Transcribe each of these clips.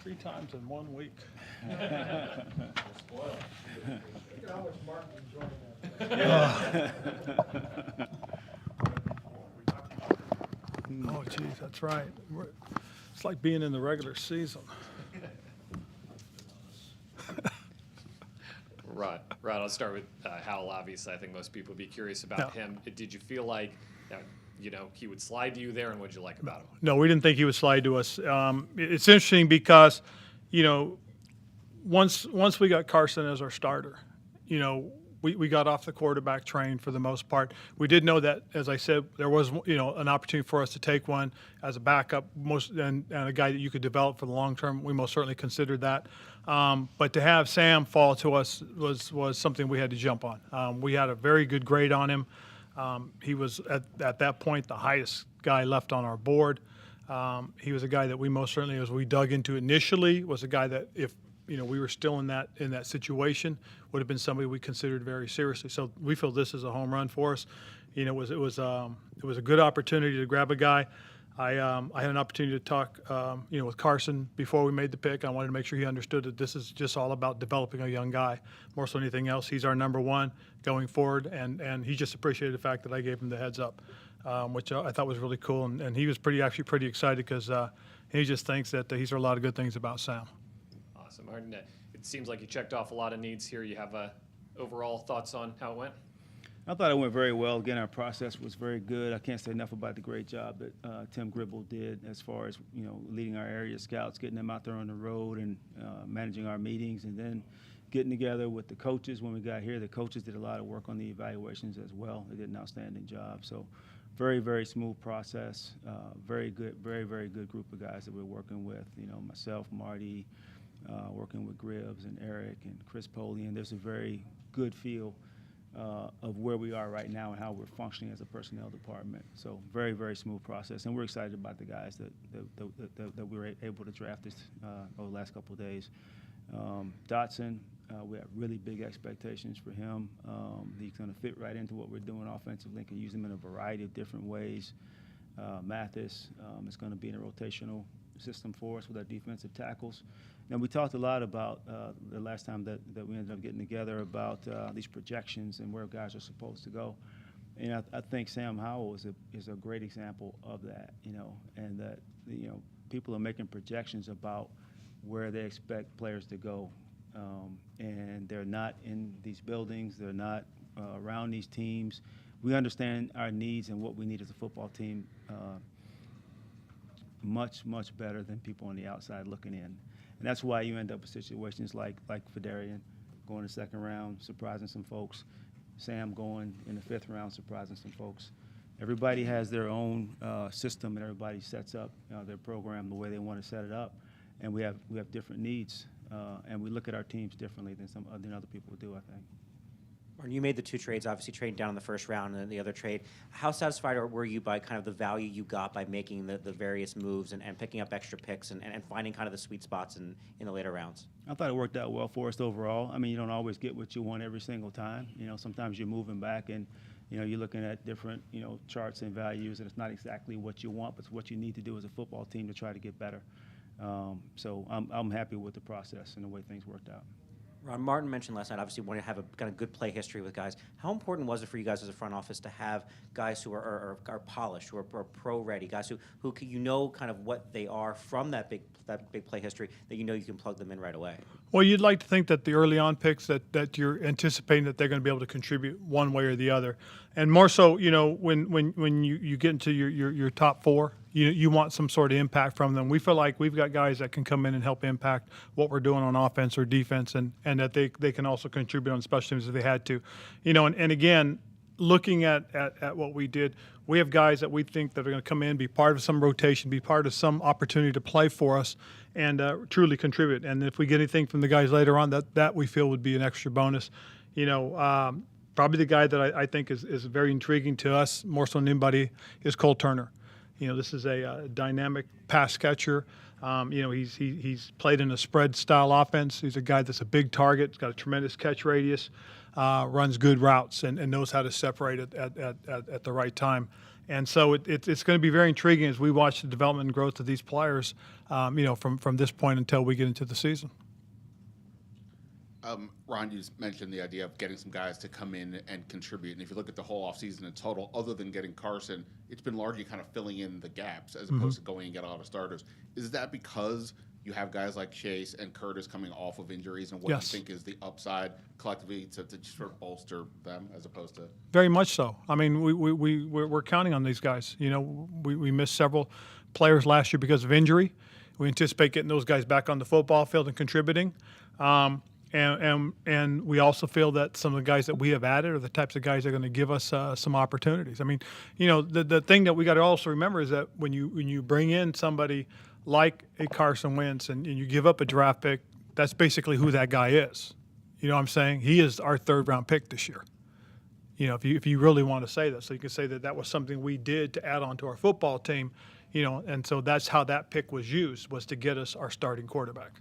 3 times in 1 week. Look at how much Martin's enjoying that. Oh, geez, that's right. It's like being in the regular season. Rod, I'll start with Howell. Obviously, I think most people would be curious about him. Did you feel like, he would slide to you there, and what did you like about him? No, we didn't think he would slide to us. It's interesting because, once we got Carson as our starter, we got off the quarterback train for the most part. We did know that, as I said, there was an opportunity for us to take one as a backup, and a guy that you could develop for the long term. We most certainly considered that. But to have Sam fall to us was something we had to jump on. We had a very good grade on him. He was at that point the highest guy left on our board. He was a guy that we most certainly, as we dug into initially, was a guy that if we were still in that situation, would have been somebody we considered very seriously. So we feel this is a home run for us. It was a good opportunity to grab a guy. I had an opportunity to talk with Carson before we made the pick. I wanted to make sure he understood that this is just all about developing a young guy more so than anything else. He's our number one going forward, and he just appreciated the fact that I gave him the heads up, which I thought was really cool. And he was pretty excited because he just thinks that he's heard a lot of good things about Sam. Awesome, Martin. It seems like you checked off a lot of needs here. You have overall thoughts on how it went? I thought it went very well. Again, our process was very good. I can't say enough about the great job that Tim Gribble did as far as leading our area scouts, getting them out there on the road, and managing our meetings, and then getting together with the coaches when we got here. The coaches did a lot of work on the evaluations as well. They did an outstanding job. So, very, very smooth process. Very good, very, very good group of guys that we're working with. Myself, Marty, working with Gribbs and Eric and Chris Polian. There's a very good feel of where we are right now and how we're functioning as a personnel department. So very, very smooth process, and we're excited about the guys that we were able to draft this over the last couple of days. Dotson, we have really big expectations for him. He's going to fit right into what we're doing offensively and can use him in a variety of different ways. Mathis is going to be in a rotational system for us with our defensive tackles. And we talked a lot about the last time that we ended up getting together about these projections and where guys are supposed to go. And I think Sam Howell is a great example of that, and that people are making projections about where they expect players to go, and they're not in these buildings, they're not around these teams. We understand our needs and what we need as a football team much, much better than people on the outside looking in. And that's why you end up with situations like Fedarian going in the second round, surprising some folks. Sam going in the fifth round, surprising some folks. Everybody has their own system, and everybody sets up their program the way they want to set it up. And we have different needs, and we look at our teams differently than other people do, I think. Martin, you made the 2 trades, obviously trading down in the first round and then the other trade. How satisfied were you by kind of the value you got by making the various moves and picking up extra picks and finding kind of the sweet spots in the later rounds? I thought it worked out well for us overall. I mean, you don't always get what you want every single time. Sometimes you're moving back and, you're looking at different, charts and values, and it's not exactly what you want, but it's what you need to do as a football team to try to get better. So I'm happy with the process and the way things worked out. Ron, Martin mentioned last night, obviously, want to have a kind of good play history with guys. How important was it for you guys as a front office to have guys who are polished, who are pro-ready, guys who kind of what they are from that big play history, that you can plug them in right away? Well, you'd like to think that the early on picks that you're anticipating that they're going to be able to contribute one way or the other, and more so, when you get into your top 4, you want some sort of impact from them. We feel like we've got guys that can come in and help impact what we're doing on offense or defense, and that they can also contribute on special teams if they had to, and again, looking at what we did, we have guys that we think that are going to come in, be part of some rotation, be part of some opportunity to play for us, and truly contribute. And if we get anything from the guys later on, that we feel would be an extra bonus. Probably the guy that I think is very intriguing to us more so than anybody is Cole Turner. This is a dynamic pass catcher. He's played in a spread style offense. He's a guy that's a big target. He's got a tremendous catch radius, runs good routes, and knows how to separate it at the right time. And so it's going to be very intriguing as we watch the development and growth of these players, from this point until we get into the season. Ron, you just mentioned the idea of getting some guys to come in and contribute. And if you look at the whole offseason in total, other than getting Carson, it's been largely kind of filling in the gaps as opposed to going and get a lot of starters. Is that because you have guys like Chase and Curtis coming off of injuries, and what Yes. you think is the upside collectively to just sort of bolster them as opposed to? Very much so. I mean, we're counting on these guys. We missed several players last year because of injury. We anticipate getting those guys back on the football field and contributing. And we also feel that some of the guys that we have added are the types of guys that are going to give us some opportunities. I mean, the thing that we got to also remember is that when you bring in somebody like a Carson Wentz and you give up a draft pick, that's basically who that guy is. You know what I'm saying? He is our third-round pick this year. If you really want to say that. So you can say that was something we did to add on to our football team, and so that's how that pick was used, was to get us our starting quarterback.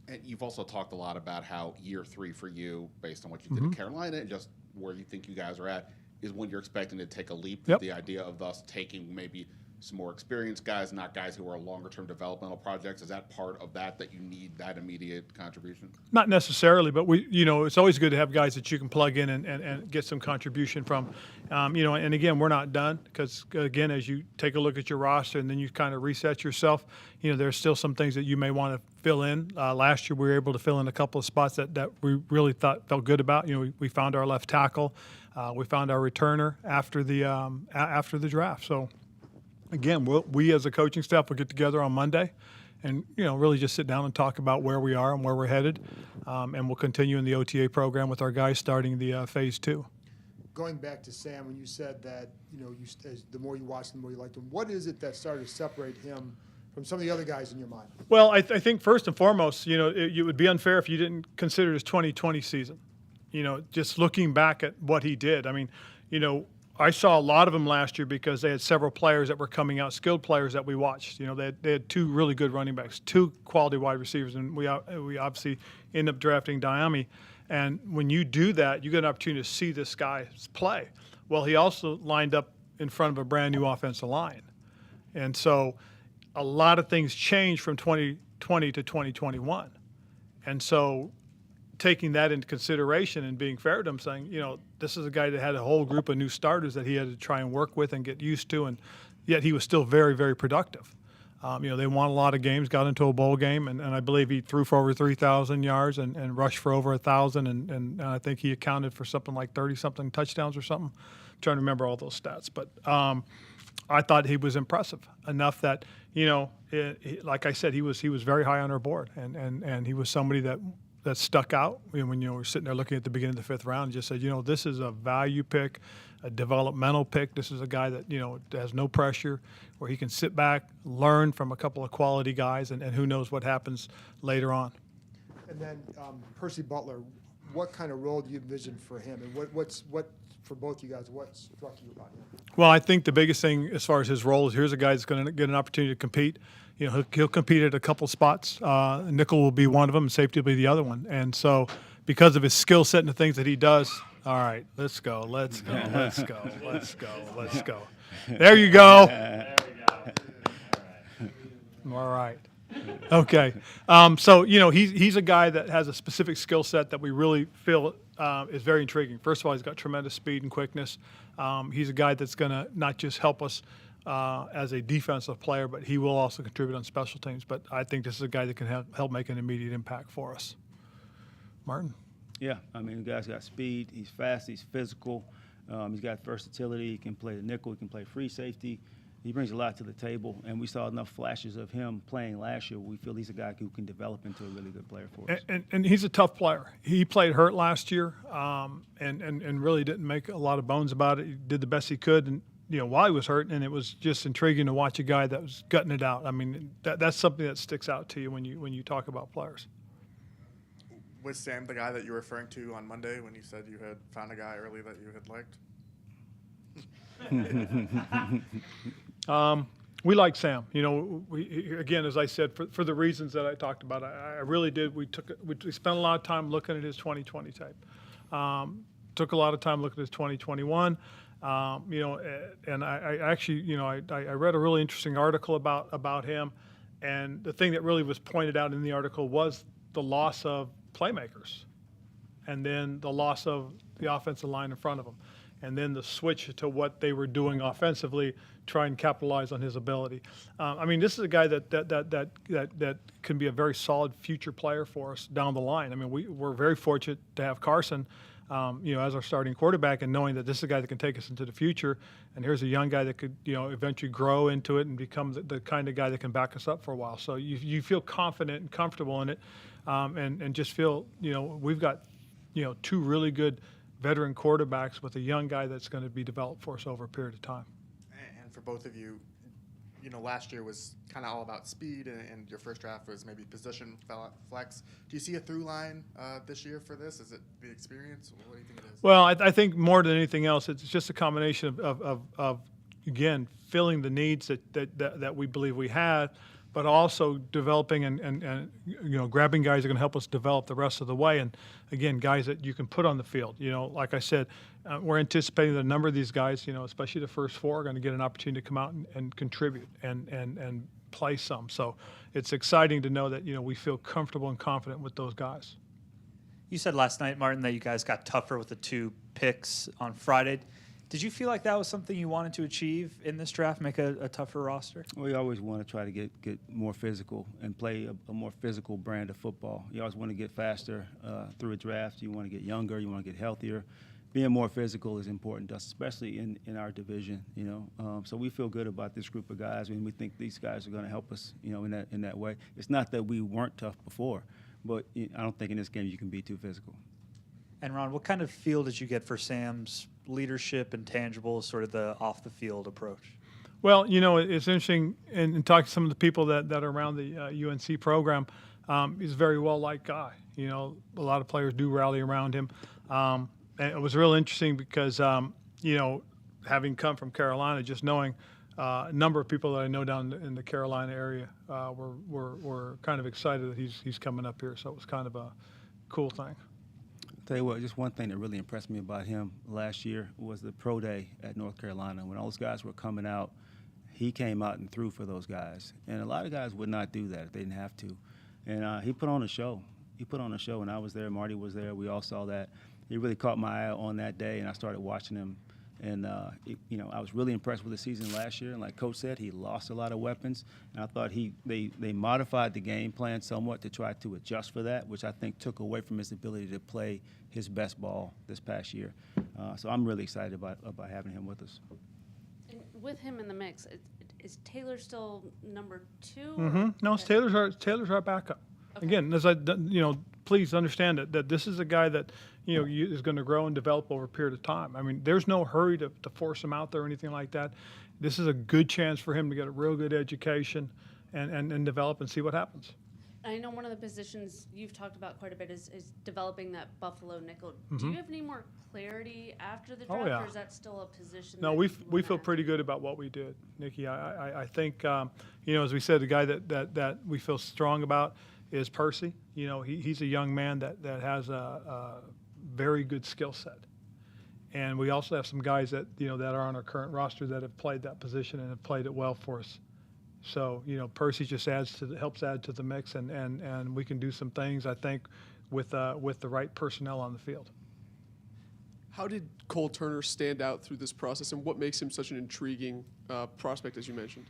And you've also talked a lot about how year 3 for you, based on what you did in Carolina and just where you think you guys are at, is when you're expecting to take a leap. Yep. The idea of thus taking maybe some more experienced guys, not guys who are longer-term developmental projects. Is that part of that you need that immediate contribution? Not necessarily, but it's always good to have guys that you can plug in and get some contribution from. And again, we're not done because, again, as you take a look at your roster and then you kind of reset yourself, there's still some things that you may want to fill in. Last year, we were able to fill in a couple of spots that we really felt good about. We found our left tackle. We found our returner after the draft. So, again, we as a coaching staff will get together on Monday and, really just sit down and talk about where we are and where we're headed. And we'll continue in the OTA program with our guys starting the phase 2. Going back to Sam, when you said that, the more you watched, the more you liked him, what is it that started to separate him from some of the other guys in your mind? Well, I think first and foremost, it would be unfair if you didn't consider his 2020 season. Just looking back at what he did. I mean, I saw a lot of them last year because they had several players that were coming out, skilled players that we watched. They had 2 really good running backs, 2 quality wide receivers, and we obviously ended up drafting Diami. And when you do that, you get an opportunity to see this guy play. Well, he also lined up in front of a brand new offensive line. And so a lot of things changed from 2020 to 2021. And so taking that into consideration and being fair to him, saying, this is a guy that had a whole group of new starters that he had to try and work with and get used to, and yet he was still very, very productive. They won a lot of games, got into a bowl game, and I believe he threw for over 3,000 yards and rushed for over 1,000, and I think he accounted for something like 30-something touchdowns or something. I'm trying to remember all those stats. But I thought he was impressive enough that, like I said, he was very high on our board, and he was somebody that stuck out when we're sitting there looking at the beginning of the 5th round and just said, this is a value pick, a developmental pick. This is a guy that, has no pressure, where he can sit back, learn from a couple of quality guys, and who knows what happens later on. And then Percy Butler, what kind of role do you envision for him? And what for both you guys, what struck you about him? Well, I think the biggest thing as far as his role is, here's a guy that's going to get an opportunity to compete. He'll compete at a couple spots. Nickel will be one of them, and safety will be the other one. And so because of his skill set and the things that he does, all right, let's go. There you go. All right. Okay. So, he's a guy that has a specific skill set that we really feel is very intriguing. First of all, he's got tremendous speed and quickness. He's a guy that's going to not just help us as a defensive player, but he will also contribute on special teams. But I think this is a guy that can help make an immediate impact for us. Martin? Yeah, I mean, the guy's got speed. He's fast. He's physical. He's got versatility. He can play the nickel. He can play free safety. He brings a lot to the table, and we saw enough flashes of him playing last year. We feel he's a guy who can develop into a really good player for us. And he's a tough player. He played hurt last year, and really didn't make a lot of bones about it. He did the best he could, and while he was hurt, and it was just intriguing to watch a guy that was gutting it out. I mean, that's something that sticks out to you when you talk about players. Was Sam the guy that you were referring to on Monday when you said you had found a guy early that you had liked? We like Sam. Again, as I said, for the reasons that I talked about, I really did. We spent a lot of time looking at his 2020 tape. Took a lot of time looking at his 2021. And I actually, I read a really interesting article about him, and the thing that really was pointed out in the article was the loss of playmakers, and then the loss of the offensive line in front of him, and then the switch to what they were doing offensively, try and capitalize on his ability. This is a guy that can be a very solid future player for us down the line. We're very fortunate to have Carson, as our starting quarterback, and knowing that this is a guy that can take us into the future. And here's a young guy that could, eventually grow into it and become the kind of guy that can back us up for a while. So you feel confident and comfortable in it, and just feel, we've got, two really good veteran quarterbacks with a young guy that's going to be developed for us over a period of time. And for both of you, last year was kind of all about speed, and your first draft was maybe position flex. Do you see a through line this year for this? Is it the experience? What do you think it is? Well, I think more than anything else, it's just a combination of again, filling the needs that we believe we had, but also developing and grabbing guys that are going to help us develop the rest of the way. And again, guys that you can put on the field. Like I said, we're anticipating that a number of these guys, especially the first four, are going to get an opportunity to come out and contribute and play some. So it's exciting to know that, we feel comfortable and confident with those guys. You said last night, Martin, that you guys got tougher with the 2 picks on Friday. Did you feel like that was something you wanted to achieve in this draft, make a tougher roster? We always want to try to get more physical and play a more physical brand of football. You always want to get faster through a draft. You want to get younger. You want to get healthier. Being more physical is important to us, especially in our division. So we feel good about this group of guys, and we think these guys are going to help us. In that way. It's not that we weren't tough before, but I don't think in this game you can be too physical. And Ron, what kind of feel did you get for Sam's leadership and tangible, sort of the off-the-field approach? Well, it's interesting in talking to some of the people that are around the UNC program. He's a very well-liked guy. A lot of players do rally around him. And it was real interesting because, having come from Carolina, just knowing a number of people that I know down in the Carolina area were kind of excited that he's coming up here. So it was kind of a cool thing. Tell you what, just one thing that really impressed me about him last year was the pro day at North Carolina. When all those guys were coming out, he came out and threw for those guys. And a lot of guys would not do that if they didn't have to. And he put on a show. He put on a show, and I was there. Marty was there. We all saw that. He really caught my eye on that day, and I started watching him. And, I was really impressed with the season last year. And like Coach said, he lost a lot of weapons. And I thought they modified the game plan somewhat to try to adjust for that, which I think took away from his ability to play his best ball this past year. So I'm really excited about having him with us. And with him in the mix, is Taylor still number 2? Mm-hmm. No, Taylor's our backup. Okay. Again, as please understand that this is a guy that is going to grow and develop over a period of time. There's no hurry to force him out there or anything like that. This is a good chance for him to get a real good education and develop and see what happens. I know one of the positions you've talked about quite a bit is developing that Buffalo nickel. Mm-hmm. Do you have any more clarity after the draft, or is that still a position? No, we feel pretty good about what we did, Nikki. I think as we said, the guy that we feel strong about is Percy. He's a young man that has a very good skill set, and we also have some guys that that are on our current roster that have played that position and have played it well for us. So Percy just helps add to the mix, and we can do some things, I think, with the right personnel on the field. How did Cole Turner stand out through this process, and what makes him such an intriguing prospect, as you mentioned?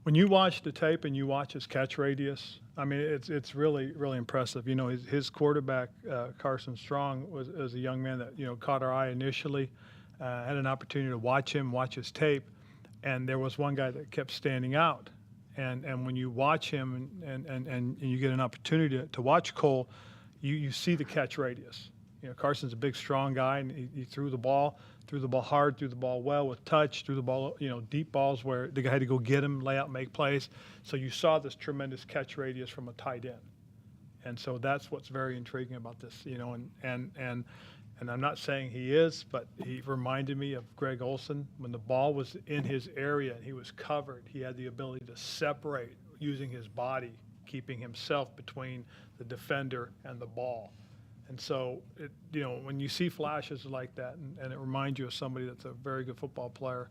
When you watch the tape and you watch his catch radius, it's really, really impressive. His quarterback, Carson Strong, was a young man that caught our eye initially. Had an opportunity to watch his tape, and there was one guy that kept standing out. And when you watch him and you get an opportunity to watch Cole, you see the catch radius. Carson's a big, strong guy, and he threw the ball hard, threw the ball well with touch, threw the ball, deep balls where the guy had to go get him, lay out, make plays. So you saw this tremendous catch radius from a tight end. And so that's what's very intriguing about this, and I'm not saying he is, but he reminded me of Greg Olson. When the ball was in his area and he was covered, he had the ability to separate using his body, keeping himself between the defender and the ball. And so, when you see flashes like that, and it reminds you of somebody that's a very good football player,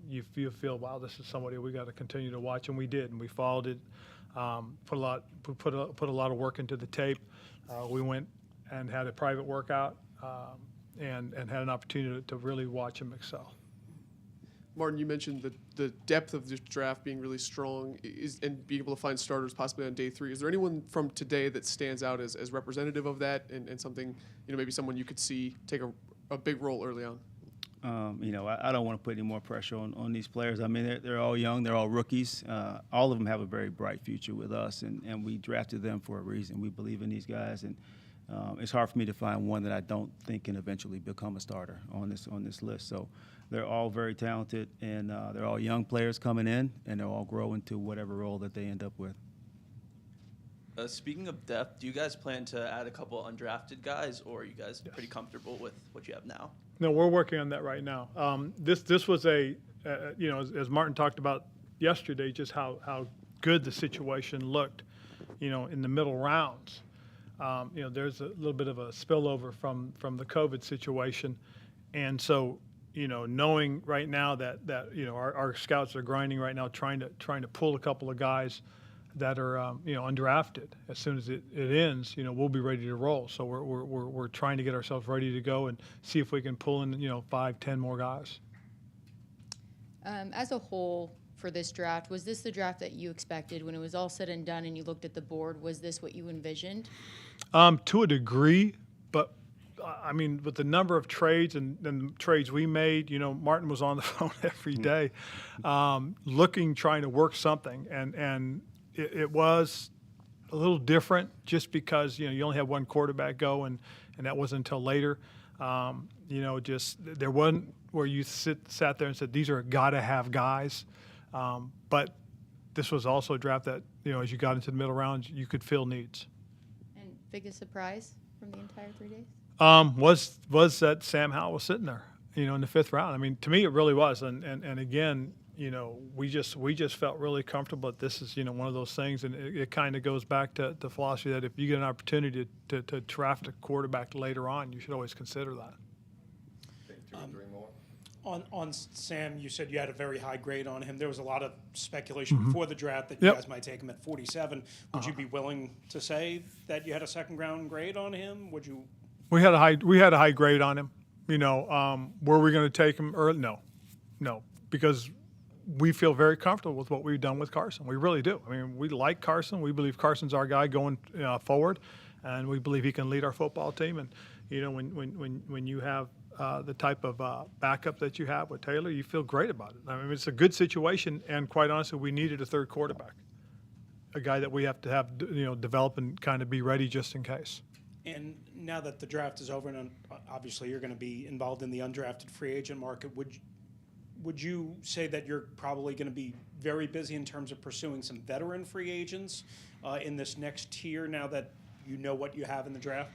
you feel, wow, this is somebody we got to continue to watch, and we did, and we followed it. Put a lot of work into the tape. We went and had a private workout, and had an opportunity to really watch him excel. Martin, you mentioned the depth of this draft being really strong and being able to find starters possibly on day 3. Is there anyone from today that stands out as representative of that and something, maybe someone you could see take a big role early on? I don't want to put any more pressure on these players. I mean, they're all young. They're all rookies. All of them have a very bright future with us, and we drafted them for a reason. We believe in these guys, and it's hard for me to find one that I don't think can eventually become a starter on this list. So they're all very talented, and they're all young players coming in, and they'll all grow into whatever role that they end up with. Speaking of depth, do you guys plan to add a couple undrafted guys, or are you guys pretty comfortable with what you have now? No, we're working on that right now. This was as Martin talked about yesterday, just how good the situation looked, in the middle rounds. There's a little bit of a spillover from the COVID situation, and so knowing right now that our scouts are grinding right now, trying to pull a couple of guys that are undrafted. As soon as it ends, we'll be ready to roll. So we're trying to get ourselves ready to go and see if we can pull in 5, 10 more guys. As a whole for this draft, was this the draft that you expected when it was all said and done and you looked at the board? Was this what you envisioned? To a degree, but I mean, with the number of trades and trades we made, Martin was on the phone every day, trying to work something, and it was a little different just because you only had one quarterback go, and that wasn't until later. Just there wasn't where you sat there and said these are gotta have guys, but this was also a draft that as you got into the middle rounds you could fill needs. And biggest surprise from the entire 3 days? Was that Sam Howell was sitting there, in the 5th round. I mean, to me, it really was. And again, we just felt really comfortable that this is, one of those things. And it kind of goes back to the philosophy that if you get an opportunity to draft a quarterback later on, you should always consider that. Think 2 or 3 more. On Sam, you said you had a very high grade on him. There was a lot of speculation before the draft that you Yep. guys might take him at 47. Would you be willing to say that you had a second round grade on him? Would you? We had a high grade on him. Were we going to take him early? No, because we feel very comfortable with what we've done with Carson. We really do. I mean, we like Carson. We believe Carson's our guy going forward, and we believe he can lead our football team. And when you have the type of backup that you have with Taylor, you feel great about it. I mean, it's a good situation, and quite honestly, we needed a third quarterback, a guy that we have to have develop and kind of be ready just in case. And now that the draft is over, and obviously you're going to be involved in the undrafted free agent market, would you say that you're probably going to be very busy in terms of pursuing some veteran free agents in this next tier now that you know what you have in the draft?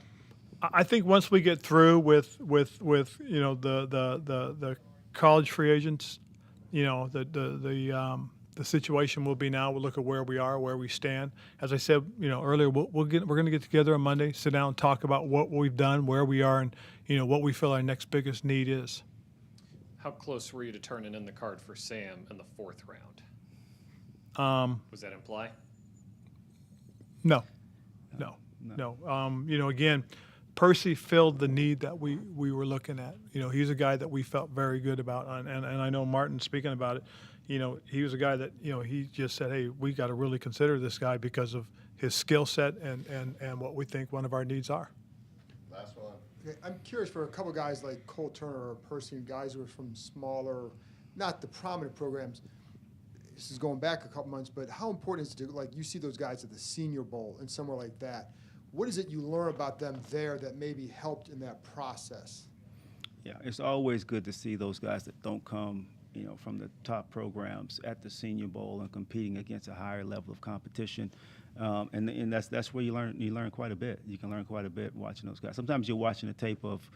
I think once we get through with the college free agents, the situation will be now. We'll look at where we are, where we stand. As I said, earlier, we're going to get together on Monday, sit down, and talk about what we've done, where we are, and what we feel our next biggest need is. How close were you to turning in the card for Sam in the 4th round? Was that in play? No. Again, Percy filled the need that we were looking at. He's a guy that we felt very good about, and I know Martin speaking about it. He was a guy that he just said, hey, we got to really consider this guy because of his skill set and what we think one of our needs are. Last one. Okay, I'm curious for a couple of guys like Cole Turner or Percy, guys who are from smaller, not the prominent programs. This is going back a couple months, but how important is it to, like, you see those guys at the Senior Bowl and somewhere like that. What is it you learn about them there that maybe helped in that process? Yeah, it's always good to see those guys that don't come, from the top programs at the Senior Bowl and competing against a higher level of competition. And that's where you learn quite a bit. You can learn quite a bit watching those guys. Sometimes you're watching a tape of,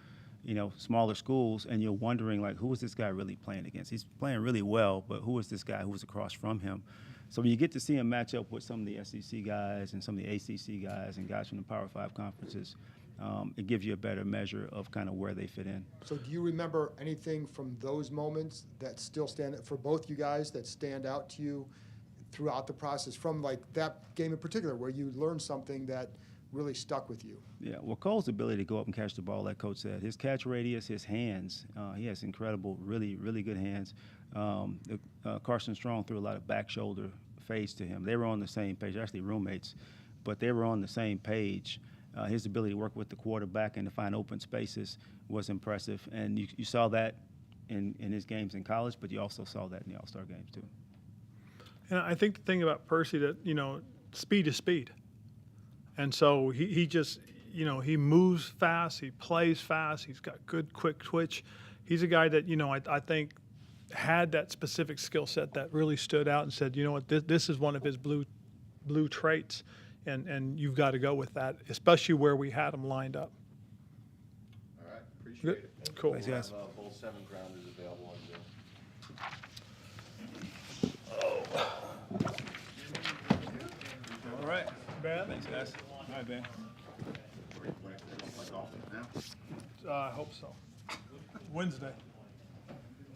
smaller schools, and you're wondering, like, who is this guy really playing against? He's playing really well, but who is this guy who was across from him? So when you get to see him match up with some of the SEC guys and some of the ACC guys and guys from the Power 5 conferences, it gives you a better measure of kind of where they fit in. So do you remember anything from those moments that still stand, for both you guys, that stand out to you throughout the process, from like that game in particular, where you learned something that really stuck with you? Yeah, well, Cole's ability to go up and catch the ball, like Coach said, his catch radius, his hands, he has incredible, really, really good hands. Carson Strong threw a lot of back shoulder fades to him. They were on the same page, actually roommates, but they were on the same page. His ability to work with the quarterback and to find open spaces was impressive, and you saw that in his games in college, but you also saw that in the All-Star games too. And I think the thing about Percy that, speed is speed. And so he just, he moves fast, he plays fast, he's got good quick twitch. He's a guy that, I think had that specific skill set that really stood out and said, you know what, this is one of his blue traits, and you've got to go with that, especially where we had him lined up. All right, appreciate it. Cool. Thanks, guys. We'll have, both 7th rounders available on All right. Ben? Thanks, guys. All right, Ben. I hope so. Wednesday.